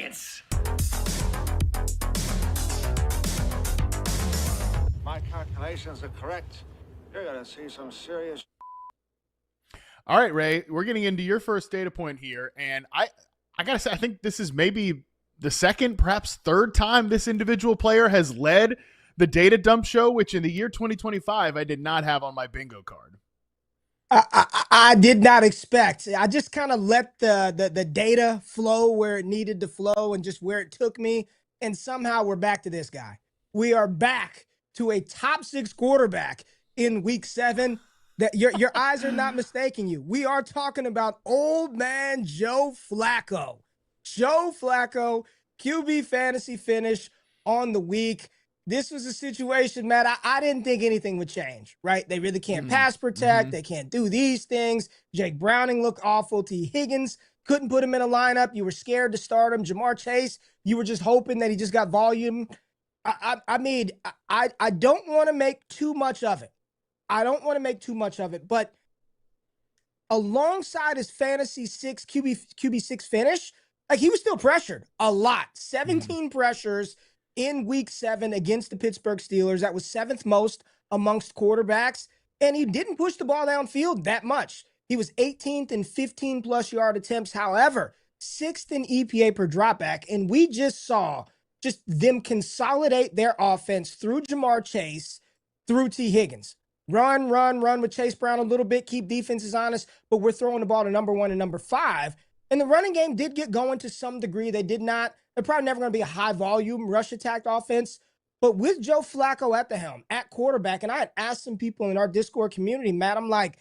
Science! My calculations are correct. You're going to see some serious. All right, Ray, we're getting into your first data point here. And I got to say, I think this is maybe the second, perhaps third time this individual player has led the data dump show, which in the year 2025, I did not have on my bingo card. I did not expect. I just kind of let the data flow where it needed to flow and just where it took me. And somehow we're back to this guy. We are back to a top 6 quarterback in week 7. That your eyes are not mistaking you. We are talking about old man Joe Flacco. Joe Flacco, QB fantasy finish on the week. This was a situation, Matt, I didn't think anything would change, right? They really can't pass protect. They can't do these things. Jake Browning looked awful. T. Higgins couldn't put him in a lineup. You were scared to start him. Jamar Chase, you were just hoping that he just got volume. I don't want to make too much of it. But alongside his fantasy QB 6 finish, like he was still pressured a lot. 17 pressures in week 7 against the Pittsburgh Steelers. That was 7th most amongst quarterbacks. And he didn't push the ball downfield that much. He was 18th in 15 plus yard attempts. However, 6th in EPA per dropback. And we just saw just them consolidate their offense through Jamar Chase, through T. Higgins. Run with Chase Brown a little bit, keep defenses honest, but we're throwing the ball to number 1 and number 5. And the running game did get going to some degree. They're probably never going to be a high volume rush attack offense. But with Joe Flacco at the helm, at quarterback, and I had asked some people in our Discord community, Matt, I'm like,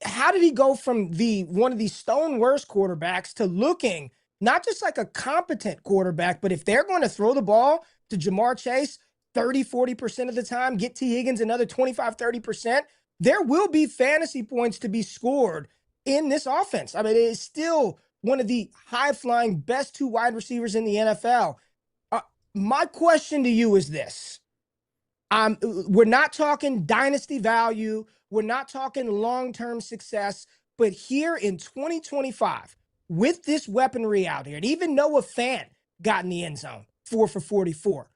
how did he go from one of these stone worst quarterbacks to looking not just like a competent quarterback, but if they're going to throw the ball to Jamar Chase 30-40% of the time, get T. Higgins another 25-30%, there will be fantasy points to be scored in this offense. I mean, it is still one of the high-flying best 2 wide receivers in the NFL. My question to you is this. We're not talking dynasty value. We're not talking long-term success. But here in 2025, with this weaponry out here, and even Noah Fant got in the end zone, 4 for 44.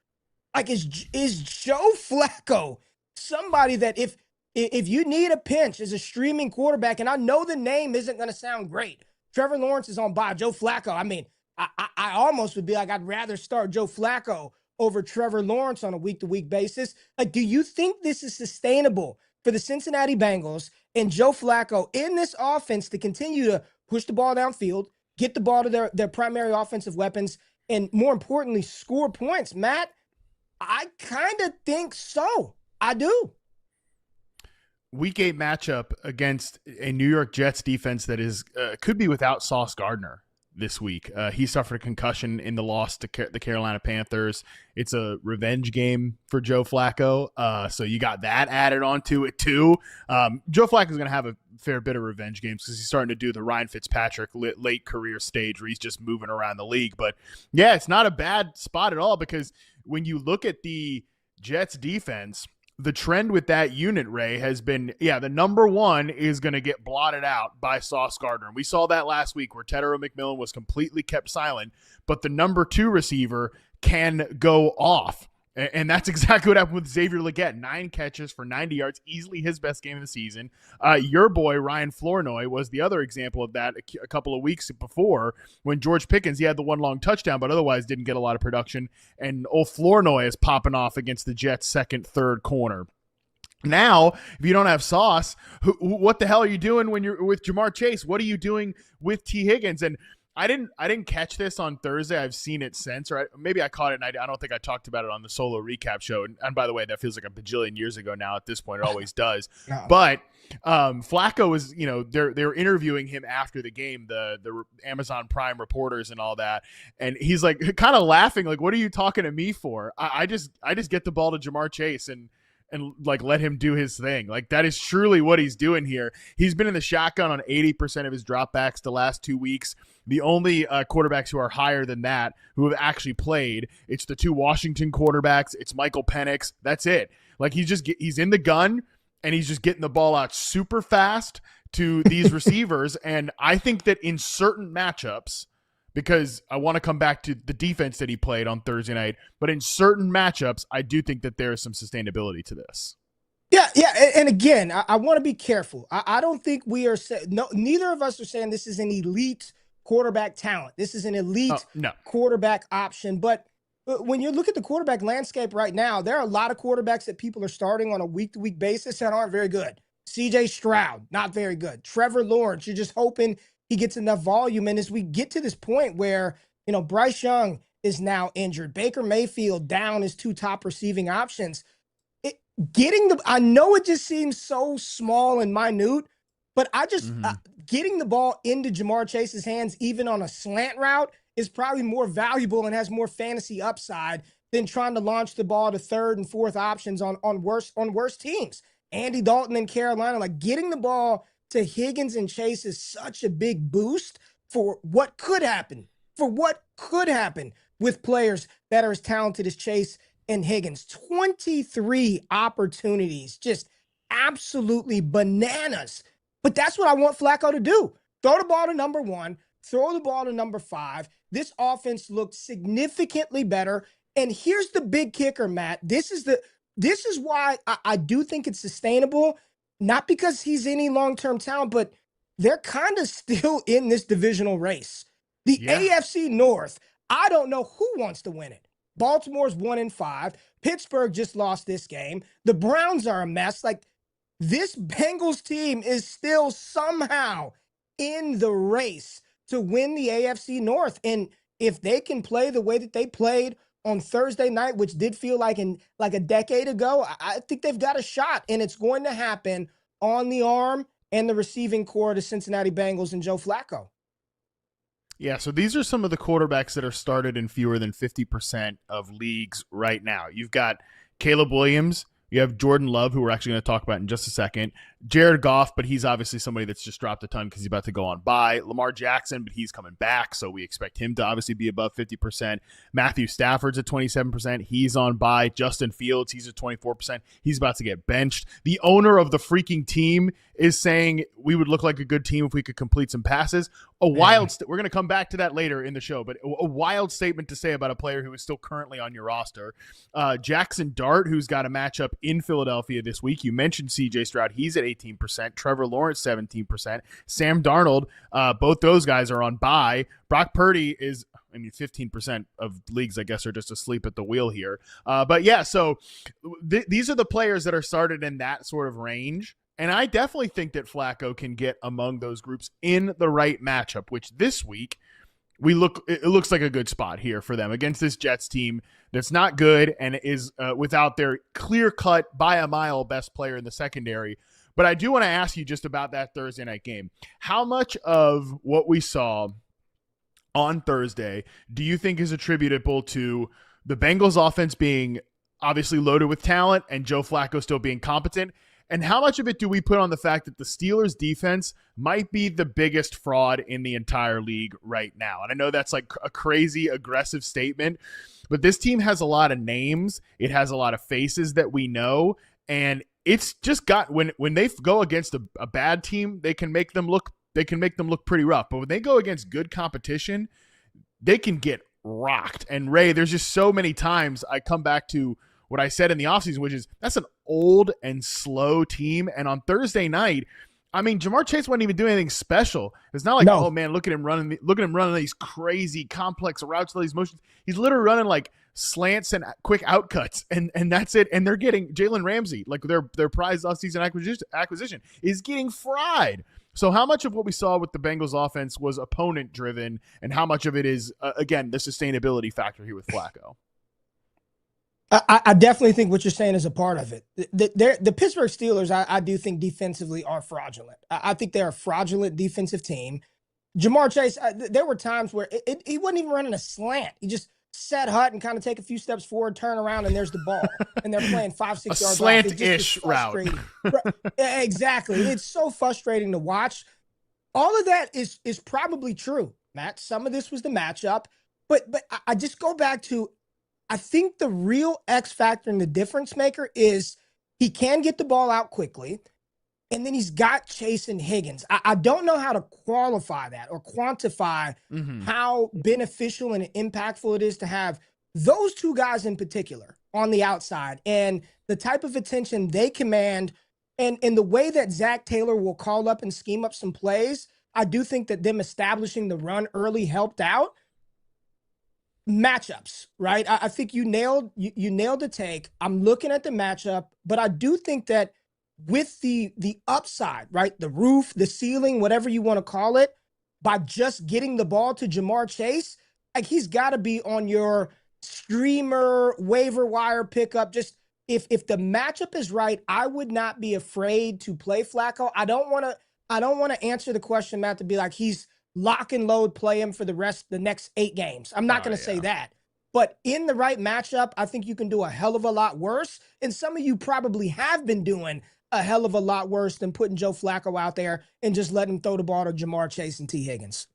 Like, is Joe Flacco somebody that if you need a pinch as a streaming quarterback, and I know the name isn't going to sound great, Trevor Lawrence is on bye. Joe Flacco, I mean, I almost would be like, I'd rather start Joe Flacco over Trevor Lawrence on a week-to-week basis. Like, do you think this is sustainable for the Cincinnati Bengals and Joe Flacco in this offense to continue to push the ball downfield, get the ball to their primary offensive weapons, and more importantly, score points? Matt, I kind of think so. I do. Week 8 matchup against a New York Jets defense that is could be without Sauce Gardner this week. He suffered a concussion in the loss to the Carolina Panthers. It's a revenge game for Joe Flacco. So you got that added onto it too. Joe Flacco is going to have a fair bit of revenge games because he's starting to do the Ryan Fitzpatrick late career stage where he's just moving around the league. But yeah, it's not a bad spot at all because when you look at the Jets defense, the trend with that unit, Ray, has been, the number 1 is going to get blotted out by Sauce Gardner. We saw that last week where Tedero McMillan was completely kept silent, but the number 2 receiver can go off. And that's exactly what happened with Xavier Legette. 9 catches for 90 yards, easily his best game of the season. Your boy, Ryan Flournoy, was the other example of that a couple of weeks before when George Pickens, he had the 1 long touchdown, but otherwise didn't get a lot of production. And old Flournoy is popping off against the Jets' second, third corner. Now, if you don't have Sauce, what the hell are you doing when you're with Jamar Chase? What are you doing with T. Higgins? And I didn't catch this on Thursday. I've seen it since, or maybe I caught it, and I don't think I talked about it on the solo recap show. And by the way, that feels like a bajillion years ago now. At this point, it always does. No. But Flacco is, they're interviewing him after the game, the Amazon Prime reporters and all that, and he's like kind of laughing, like, "What are you talking to me for? I just get the ball to Jamar Chase and like let him do his thing." Like, that is truly what he's doing here. He's been in the shotgun on 80% of his dropbacks the last 2 weeks. The only quarterbacks who are higher than that who have actually played, it's the 2 Washington quarterbacks. It's Michael Penix. That's it. Like, he's in the gun and he's just getting the ball out super fast to these receivers. And I think that in certain matchups, because I want to come back to the defense that he played on Thursday night. But in certain matchups, I do think that there is some sustainability to this. Yeah, yeah, and again, I want to be careful. I don't think we are neither of us are saying this is an elite quarterback talent. This is an elite no. quarterback option. But when you look at the quarterback landscape right now, there are a lot of quarterbacks that people are starting on a week-to-week basis that aren't very good. CJ Stroud, not very good. Trevor Lawrence, you're just hoping he gets enough volume. And as we get to this point where, Bryce Young is now injured, Baker Mayfield down his 2 top receiving options, I know it just seems so small and minute, but I just getting the ball into Jamar Chase's hands, even on a slant route, is probably more valuable and has more fantasy upside than trying to launch the ball to 3rd and 4th options on worse teams. Andy Dalton in Carolina, like getting the ball to Higgins and Chase is such a big boost for what could happen with players that are as talented as Chase and Higgins. 23 opportunities, just absolutely bananas. But that's what I want Flacco to do. Throw the ball to number 1, throw the ball to number 5. This offense looked significantly better. And here's the big kicker, Matt. This is why I do think it's sustainable, not because he's any long-term talent, but they're kind of still in this divisional race. The AFC North, I don't know who wants to win it. Baltimore's 1-5. Pittsburgh just lost this game. The Browns are a mess. Like, this Bengals team is still somehow in the race to win the AFC North. And if they can play the way that they played on Thursday night, which did feel like a decade ago, I think they've got a shot. And it's going to happen on the arm and the receiving core of the Cincinnati Bengals and Joe Flacco. Yeah, so these are some of the quarterbacks that are started in fewer than 50% of leagues right now. You've got Caleb Williams. You have Jordan Love, who we're actually going to talk about in just a second. Jared Goff, but he's obviously somebody that's just dropped a ton because he's about to go on bye. Lamar Jackson, but he's coming back, so we expect him to obviously be above 50%. Matthew Stafford's at 27%. He's on bye. Justin Fields, he's at 24%. He's about to get benched. The owner of the freaking team is saying we would look like a good team if we could complete some passes. We're going to come back to that later in the show, but a wild statement to say about a player who is still currently on your roster. Jackson Dart, who's got a matchup in Philadelphia this week. You mentioned CJ Stroud. He's at 18%. Trevor Lawrence, 17%. Sam Darnold, both those guys are on bye. Brock Purdy is, 15% of leagues, I guess, are just asleep at the wheel here. But yeah, so these are the players that are started in that sort of range. And I definitely think that Flacco can get among those groups in the right matchup, which this week it looks like a good spot here for them against this Jets team that's not good and is without their clear-cut, by a mile best player in the secondary. But I do want to ask you just about that Thursday night game. How much of what we saw on Thursday do you think is attributable to the Bengals offense being obviously loaded with talent and Joe Flacco still being competent? And how much of it do we put on the fact that the Steelers defense might be the biggest fraud in the entire league right now? And I know that's like a crazy aggressive statement, but this team has a lot of names. It has a lot of faces that we know. And it's just got, when they go against a bad team, they can make them look pretty rough. But when they go against good competition, they can get rocked. And Ray, there's just so many times I come back to what I said in the offseason, which is that's an old and slow team. And on Thursday night, Jamar Chase wasn't even doing anything special. It's not like, oh man, look at him running these crazy complex routes, all these motions. He's literally running like slants and quick outcuts, and that's it. And they're getting Jalen Ramsey, like their prize offseason acquisition, is getting fried. So how much of what we saw with the Bengals offense was opponent driven, and how much of it is again the sustainability factor here with Flacco? I definitely think what you're saying is a part of it. The Pittsburgh Steelers, I do think defensively are fraudulent. I think they're a fraudulent defensive team. Jamar Chase, there were times where he wasn't even running a slant. He just set hut and kind of take a few steps forward, turn around, and there's the ball. And they're playing 5-6 yards off. Slant-ish route. Exactly. It's so frustrating to watch. All of that is probably true, Matt. Some of this was the matchup. But I just go back to, I think the real X factor and the difference maker is he can get the ball out quickly. and then he's got Chase and Higgins. I don't know how to qualify that or quantify how beneficial and impactful it is to have those two guys in particular on the outside and the type of attention they command and the way that Zach Taylor will call up and scheme up some plays. I do think that them establishing the run early helped out. Matchups, right? I think you nailed the take. I'm looking at the matchup, but I do think that with the upside, right? The roof, the ceiling, whatever you want to call it, by just getting the ball to Jamar Chase, like he's got to be on your streamer waiver wire pickup. Just if the matchup is right, I would not be afraid to play Flacco. I don't want to answer the question, Matt, to be like he's lock and load, play him for the next 8 games. I'm not going to say that. But in the right matchup, I think you can do a hell of a lot worse. And some of you probably have been doing a hell of a lot worse than putting Joe Flacco out there and just letting him throw the ball to Jamar Chase and T. Higgins.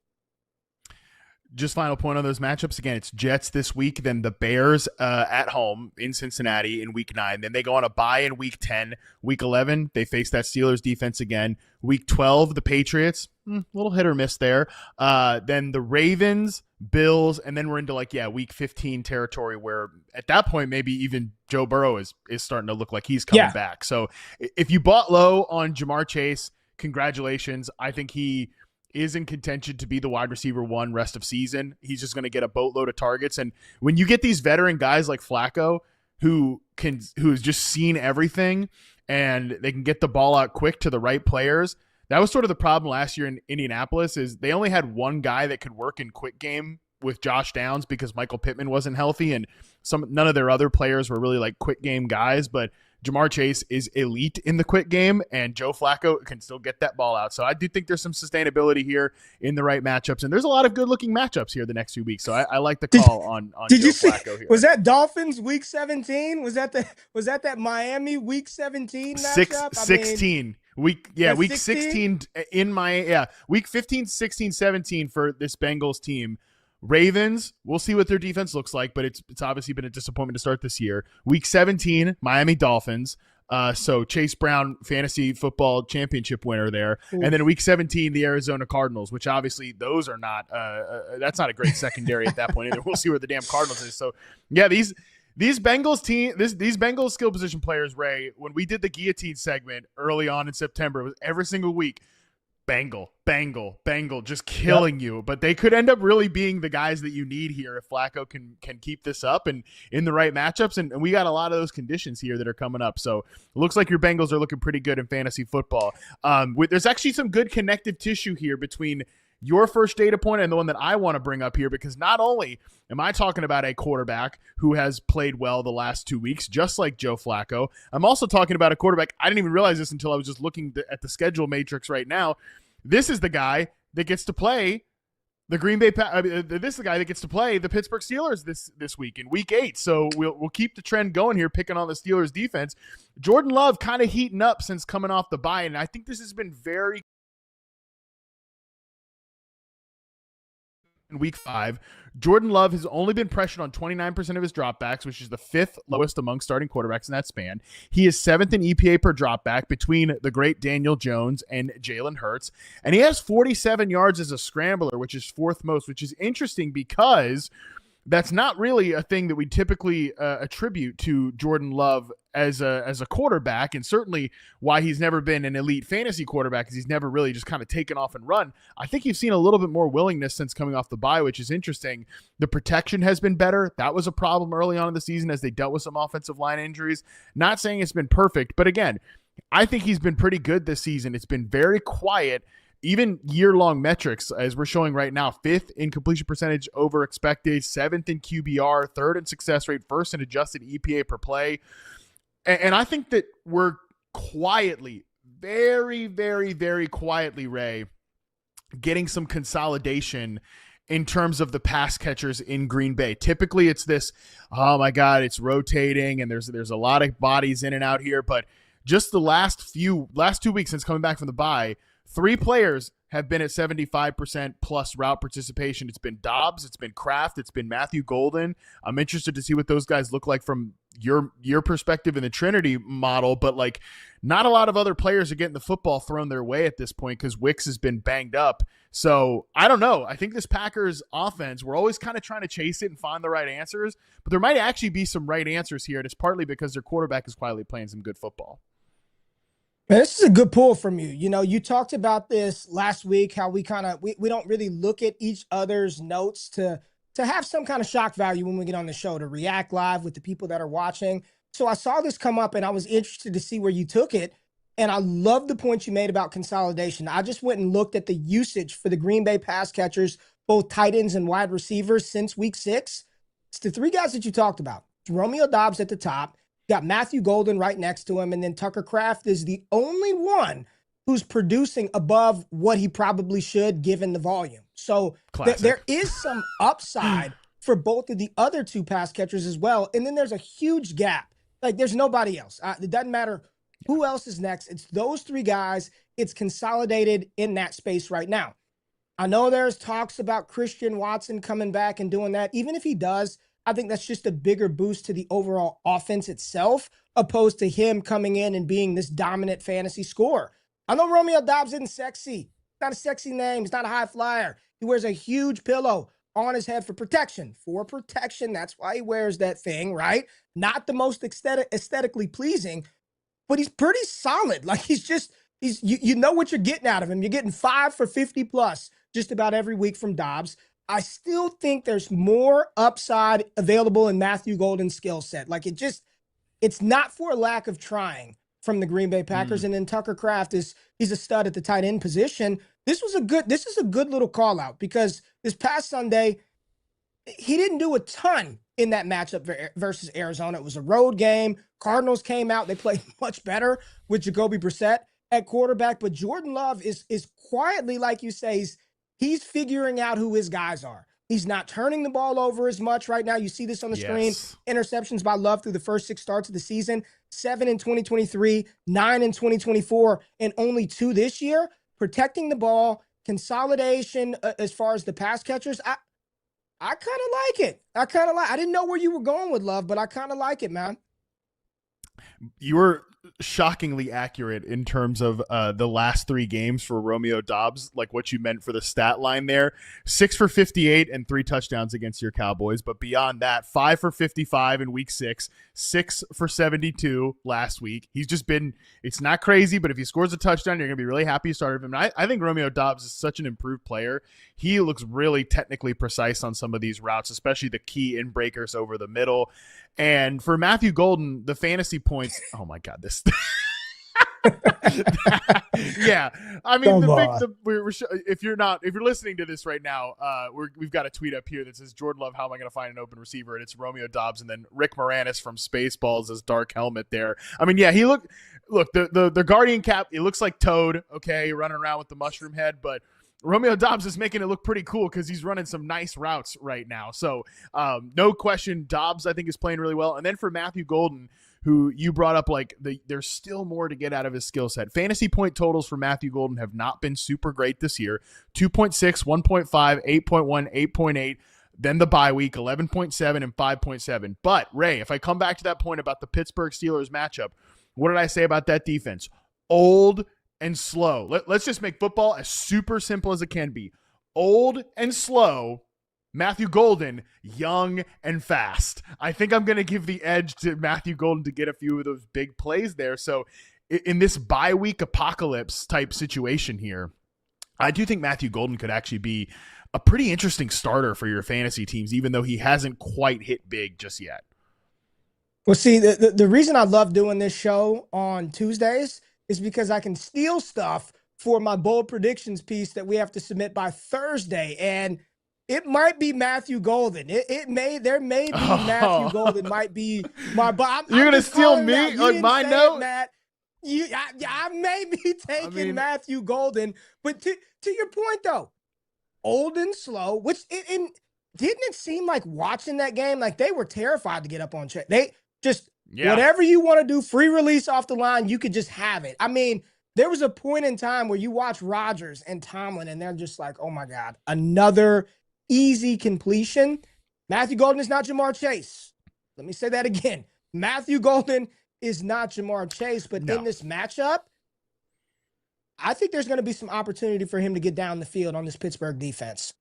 Just final point on those matchups. Again, it's Jets this week, then the Bears at home in Cincinnati in week 9. Then they go on a bye in week 10. Week 11, they face that Steelers defense again. Week 12, the Patriots, little hit or miss there. Then the Ravens, Bills, and then we're into week 15 territory where at that point maybe even Joe Burrow is starting to look like he's coming back. So if you bought low on Jamar Chase, congratulations. I think he is in contention to be the wide receiver 1 rest of season. He's just going to get a boatload of targets. And when you get these veteran guys like Flacco who's just seen everything and they can get the ball out quick to the right players, that was sort of the problem last year in Indianapolis is they only had one guy that could work in quick game with Josh Downs because Michael Pittman wasn't healthy and none of their other players were really like quick game guys, but Jamar Chase is elite in the quick game, and Joe Flacco can still get that ball out. So I do think there's some sustainability here in the right matchups, and there's a lot of good-looking matchups here the next few weeks. So I like the call on Joe Flacco here. Was that Dolphins week 17? Was that Miami week 17 matchup? 16. Week 16 in week 15, 16, 17 for this Bengals team. Ravens, we'll see what their defense looks like, but it's obviously been a disappointment to start this year. Week 17, Miami Dolphins. So Chase Brown, fantasy football championship winner there. Ooh. And then week 17, the Arizona Cardinals, which obviously those are not that's not a great secondary at that point either. We'll see where the damn Cardinals is. So yeah, these Bengals these Bengals skill position players, Ray, when we did the guillotine segment early on in September, it was every single week. Bengal, just killing you. But they could end up really being the guys that you need here if Flacco can keep this up and in the right matchups. And we got a lot of those conditions here that are coming up. So it looks like your Bengals are looking pretty good in fantasy football. There's actually some good connective tissue here between your first data point and the one that I want to bring up here, because not only am I talking about a quarterback who has played well the last 2 weeks, just like Joe Flacco, I'm also talking about a quarterback. I didn't even realize this until I was just looking at the schedule matrix right now. This is the guy that gets to play the Green Bay. This is the guy that gets to play the Pittsburgh Steelers this week in Week 8. So we'll keep the trend going here, picking on the Steelers defense. Jordan Love kind of heating up since coming off the bye, and I think this has been very. In Week 5, Jordan Love has only been pressured on 29% of his dropbacks, which is the 5th lowest among starting quarterbacks in that span. He is 7th in EPA per dropback between the great Daniel Jones and Jalen Hurts. And he has 47 yards as a scrambler, which is 4th most, which is interesting because that's not really a thing that we typically attribute to Jordan Love as a quarterback, and certainly why he's never been an elite fantasy quarterback is he's never really just kind of taken off and run. I think you've seen a little bit more willingness since coming off the bye, which is interesting. The protection has been better. That was a problem early on in the season as they dealt with some offensive line injuries. Not saying it's been perfect, but again, I think he's been pretty good this season. It's been very quiet. Even year-long metrics, as we're showing right now, 5th in completion percentage over expected, 7th in QBR, 3rd in success rate, 1st in adjusted EPA per play. And I think that we're quietly, very, very, very quietly, Ray, getting some consolidation in terms of the pass catchers in Green Bay. Typically it's this, oh my God, it's rotating and there's a lot of bodies in and out here. But just the last 2 weeks since coming back from the bye, 3 players have been at 75% plus route participation. It's been Dobbs, it's been Kraft, it's been Matthew Golden. I'm interested to see what those guys look like from your perspective in the Trinity model, but like not a lot of other players are getting the football thrown their way at this point because Wicks has been banged up. So I don't know. I think this Packers offense, we're always kind of trying to chase it and find the right answers, but there might actually be some right answers here. And it's partly because their quarterback is quietly playing some good football. Man, this is a good pull from you. You know, you talked about this last week, how we don't really look at each other's notes to have some kind of shock value when we get on the show, to react live with the people that are watching. So I saw this come up and I was interested to see where you took it. And I love the point you made about consolidation. I just went and looked at the usage for the Green Bay pass catchers, both tight ends and wide receivers since week 6. It's the 3 guys that you talked about. It's Romeo Doubs at the top. Got Matthew Golden right next to him. And then Tucker Kraft is the only one who's producing above what he probably should given the volume. So there is some upside for both of the other 2 pass catchers as well. And then there's a huge gap. Like there's nobody else. It doesn't matter who else is next. It's those 3 guys. It's consolidated in that space right now. I know there's talks about Christian Watson coming back and doing that. Even if he does, I think that's just a bigger boost to the overall offense itself, opposed to him coming in and being this dominant fantasy scorer. I know Romeo Doubs isn't sexy. Not a sexy name. He's not a high flyer. He wears a huge pillow on his head for protection. For protection, that's why he wears that thing, right? Not the most aesthetically pleasing, but he's pretty solid. Like you know what you're getting out of him. You're getting 5 for 50 plus just about every week from Doubs. I still think there's more upside available in Matthew Golden's skill set. Like it's not for a lack of trying from the Green Bay Packers. And then Tucker Kraft he's a stud at the tight end position. This is a good little call out, because this past Sunday, he didn't do a ton in that matchup versus Arizona. It was a road game. Cardinals came out. They played much better with Jacoby Brissett at quarterback. But Jordan Love is quietly, like you say, he's figuring out who his guys are. He's not turning the ball over as much right now. You see this on the screen. Interceptions by Love through the first 6 starts of the season. 7 in 2023, 9 in 2024, and only 2 this year. Protecting the ball, consolidation as far as the pass catchers. I kind of like it. I didn't know where you were going with Love, but I kind of like it, man. You were shockingly accurate in terms of the last 3 games for Romeo Doubs, like what you meant for the stat line there. 6 for 58 and 3 touchdowns against your Cowboys. But beyond that, 5 for 55 in week 6, 6 for 72 last week. He's just been, it's not crazy, but if he scores a touchdown, you're going to be really happy you started him. And I think Romeo Doubs is such an improved player. He looks really technically precise on some of these routes, especially the key in breakers over the middle. And for Matthew Golden, the fantasy points, oh my God, this. Yeah, I mean, if you're listening to this right now, we've got a tweet up here that says, Jordan Love, how am I going to find an open receiver? And it's Romeo Doubs, and then Rick Moranis from Spaceballs as dark helmet there. I mean, yeah, look the Guardian cap, it looks like Toad, okay, running around with the mushroom head, but Romeo Doubs is making it look pretty cool because he's running some nice routes right now. So no question, Doubs, I think, is playing really well. And then for Matthew Golden, who you brought up, like there's still more to get out of his skill set. Fantasy point totals for Matthew Golden have not been super great this year. 2.6, 1.5, 8.1, 8.8. Then the bye week, 11.7 and 5.7. But Ray, if I come back to that point about the Pittsburgh Steelers matchup, what did I say about that defense? Old and slow. Let's just make football as super simple as it can be. Old and slow. Matthew Golden, young and fast. I think I'm going to give the edge to Matthew Golden to get a few of those big plays there. So in this bye week apocalypse type situation here, I do think Matthew Golden could actually be a pretty interesting starter for your fantasy teams, even though he hasn't quite hit big just yet. Well, see, the reason I love doing this show on Tuesdays is because I can steal stuff for my bold predictions piece that we have to submit by Thursday. And it might be Matthew Golden. There may be Matthew Golden might be my. You're gonna steal me on my note, Matt. I may be taking Matthew Golden, but to your point though, old and slow. Which didn't it seem like watching that game, like they were terrified to get up on check. They just whatever you want to do, free release off the line, you could just have it. I mean, there was a point in time where you watch Rodgers and Tomlin, and they're just like, oh my God, another easy completion. Matthew Golden is not Jamar Chase. Let me say that again. Matthew Golden is not Jamar Chase, but No. in this matchup, I think there's going to be some opportunity for him to get down the field on this Pittsburgh defense.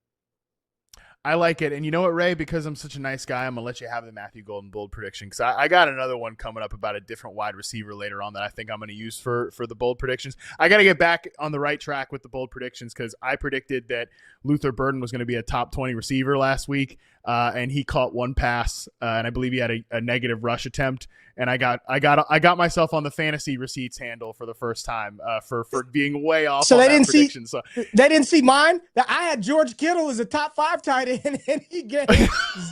I like it. And you know what, Ray? Because I'm such a nice guy, I'm going to let you have the Matthew Golden bold prediction because I got another one coming up about a different wide receiver later on that I think I'm going to use for the bold predictions. I got to get back on the right track with the bold predictions because I predicted that Luther Burden was going to be a top 20 receiver last week, and he caught one pass, and I believe he had a negative rush attempt. And I got myself on the fantasy receipts handle for the first time for being way off. So on they that didn't prediction. they didn't see mine. I had George Kittle as a top 5 tight end, and he gave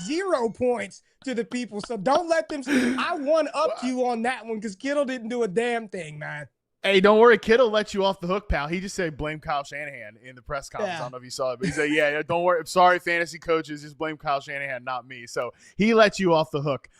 0 points to the people. So don't let them. I won up to you on that one because Kittle didn't do a damn thing, man. Hey, don't worry. Kittle let you off the hook, pal. He just said blame Kyle Shanahan in the press conference. Yeah. I don't know if you saw it, but he said, yeah, don't worry. I'm sorry, fantasy coaches. Just blame Kyle Shanahan, not me. So he let you off the hook.